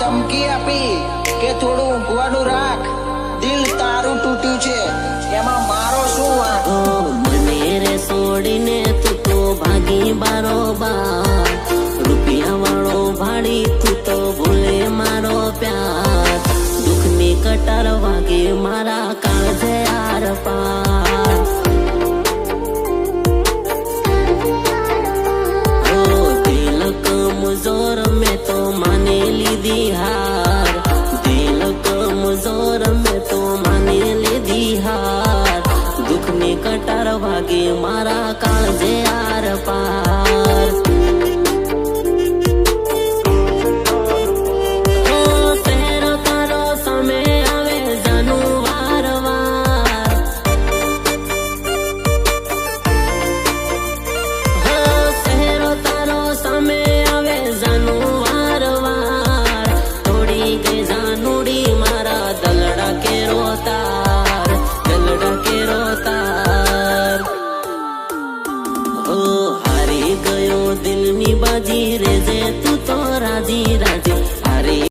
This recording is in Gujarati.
ધમકી આપી કે થોડું ઊંઘવાનું રાખ, દિલ તારું તૂટ્યું છે, એમાં મારો શું વાંક? મને રે છોડીને તું તો ભાગી બારોબાર, રૂપિયા વાળો ભાડી તું તો ભૂલે મારો પ્યાર, દુઃખની કટાર વાગે મારા કાળજે આર પાર. દિલ કમજોર મેં તો માને લીધી હાર, દિલ કમજોર મેં તો માને લીધી હાર, દુઃખની કટાર વાગે મારા કાળજે આર પાર. શહેરો તારો સામે આવે જાનું વારવાર, શહેરો તારો સામે આવે જાનું વારવાર, થોડી ગઈ જાનુડી મારા દલડા કે રોતાર, દલડા કે રોતાર. હારી ગયો દિલની બાજી